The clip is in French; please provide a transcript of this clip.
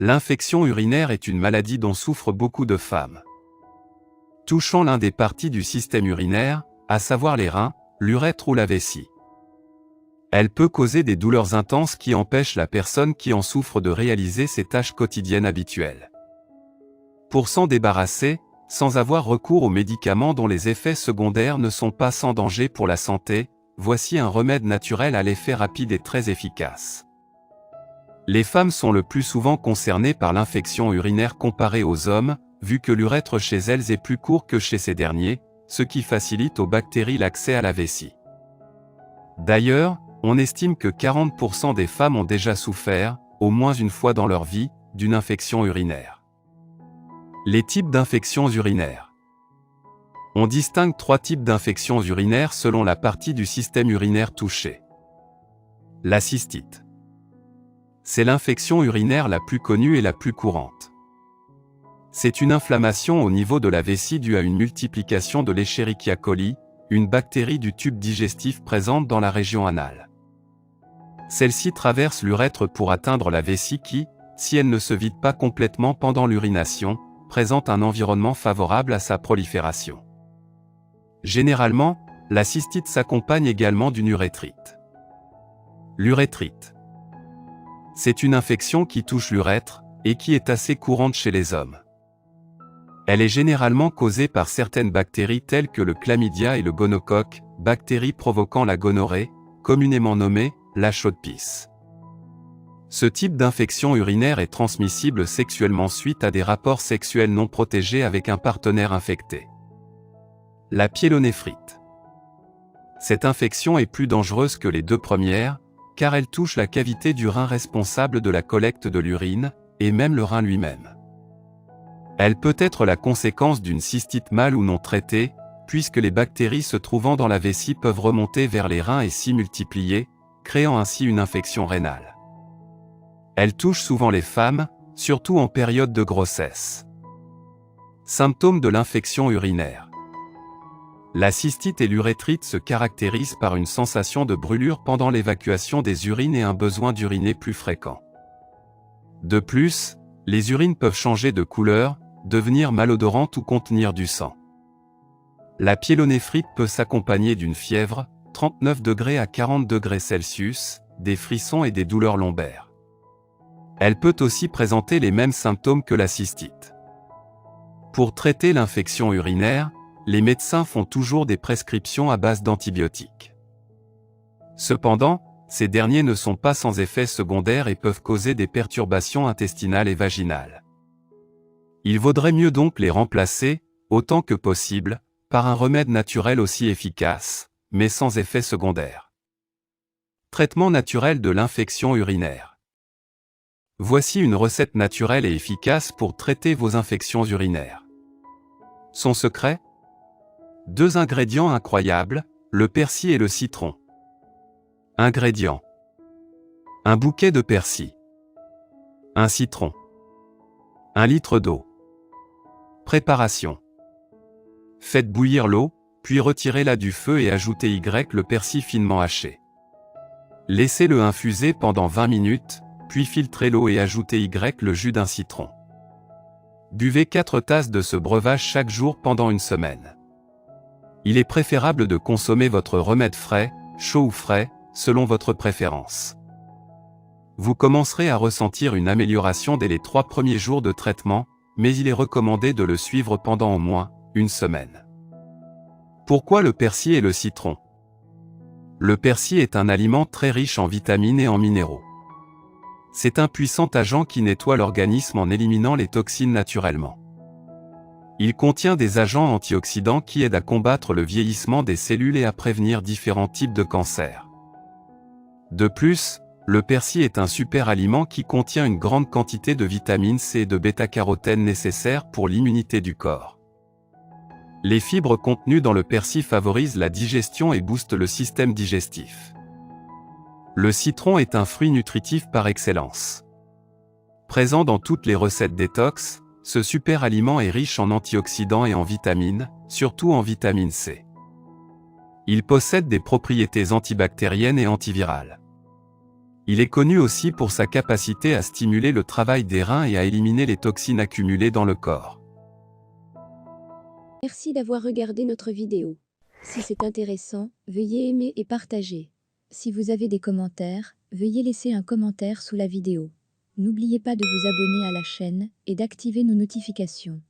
L'infection urinaire est une maladie dont souffrent beaucoup de femmes. Touchant l'un des parties du système urinaire, à savoir les reins, l'urètre ou la vessie. Elle peut causer des douleurs intenses qui empêchent la personne qui en souffre de réaliser ses tâches quotidiennes habituelles. Pour s'en débarrasser, sans avoir recours aux médicaments dont les effets secondaires ne sont pas sans danger pour la santé, voici un remède naturel à l'effet rapide et très efficace. Les femmes sont le plus souvent concernées par l'infection urinaire comparée aux hommes, vu que l'urètre chez elles est plus court que chez ces derniers, ce qui facilite aux bactéries l'accès à la vessie. D'ailleurs, on estime que 40% des femmes ont déjà souffert, au moins une fois dans leur vie, d'une infection urinaire. Les types d'infections urinaires. On distingue 3 types d'infections urinaires selon la partie du système urinaire touchée. La cystite. C'est l'infection urinaire la plus connue et la plus courante. C'est une inflammation au niveau de la vessie due à une multiplication de l'Escherichia coli, une bactérie du tube digestif présente dans la région anale. Celle-ci traverse l'urètre pour atteindre la vessie qui, si elle ne se vide pas complètement pendant l'urination, présente un environnement favorable à sa prolifération. Généralement, la cystite s'accompagne également d'une urétrite. L'urétrite. C'est une infection qui touche l'urètre, et qui est assez courante chez les hommes. Elle est généralement causée par certaines bactéries telles que le chlamydia et le gonocoque, bactéries provoquant la gonorrhée, communément nommée la chaude-pisse. Ce type d'infection urinaire est transmissible sexuellement suite à des rapports sexuels non protégés avec un partenaire infecté. La pyélonéphrite. Cette infection est plus dangereuse que les 2 premières, car elle touche la cavité du rein responsable de la collecte de l'urine, et même le rein lui-même. Elle peut être la conséquence d'une cystite mal ou non traitée, puisque les bactéries se trouvant dans la vessie peuvent remonter vers les reins et s'y multiplier, créant ainsi une infection rénale. Elle touche souvent les femmes, surtout en période de grossesse. Symptômes de l'infection urinaire. La cystite et l'urétrite se caractérisent par une sensation de brûlure pendant l'évacuation des urines et un besoin d'uriner plus fréquent. De plus, les urines peuvent changer de couleur, devenir malodorantes ou contenir du sang. La pyélonéphrite peut s'accompagner d'une fièvre, 39 degrés à 40 degrés Celsius, des frissons et des douleurs lombaires. Elle peut aussi présenter les mêmes symptômes que la cystite. Pour traiter l'infection urinaire, les médecins font toujours des prescriptions à base d'antibiotiques. Cependant, ces derniers ne sont pas sans effets secondaires et peuvent causer des perturbations intestinales et vaginales. Il vaudrait mieux donc les remplacer, autant que possible, par un remède naturel aussi efficace, mais sans effets secondaires. Traitement naturel de l'infection urinaire. Voici une recette naturelle et efficace pour traiter vos infections urinaires. Son secret ? 2 ingrédients incroyables, le persil et le citron. Ingrédients. Un bouquet de persil. Un citron. 1 litre d'eau. Préparation. Faites bouillir l'eau, puis retirez-la du feu et ajoutez le persil finement haché. Laissez-le infuser pendant 20 minutes, puis filtrez l'eau et ajoutez le jus d'un citron. Buvez 4 tasses de ce breuvage chaque jour pendant une semaine. Il est préférable de consommer votre remède frais, chaud ou frais, selon votre préférence. Vous commencerez à ressentir une amélioration dès les 3 premiers jours de traitement, mais il est recommandé de le suivre pendant au moins une semaine. Pourquoi le persil et le citron ? Le persil est un aliment très riche en vitamines et en minéraux. C'est un puissant agent qui nettoie l'organisme en éliminant les toxines naturellement. Il contient des agents antioxydants qui aident à combattre le vieillissement des cellules et à prévenir différents types de cancers. De plus, le persil est un super aliment qui contient une grande quantité de vitamine C et de bêta-carotène nécessaires pour l'immunité du corps. Les fibres contenues dans le persil favorisent la digestion et boostent le système digestif. Le citron est un fruit nutritif par excellence. Présent dans toutes les recettes détox, ce super aliment est riche en antioxydants et en vitamines, surtout en vitamine C. Il possède des propriétés antibactériennes et antivirales. Il est connu aussi pour sa capacité à stimuler le travail des reins et à éliminer les toxines accumulées dans le corps. Merci d'avoir regardé notre vidéo. Si c'est intéressant, veuillez aimer et partager. Si vous avez des commentaires, veuillez laisser un commentaire sous la vidéo. N'oubliez pas de vous abonner à la chaîne et d'activer nos notifications.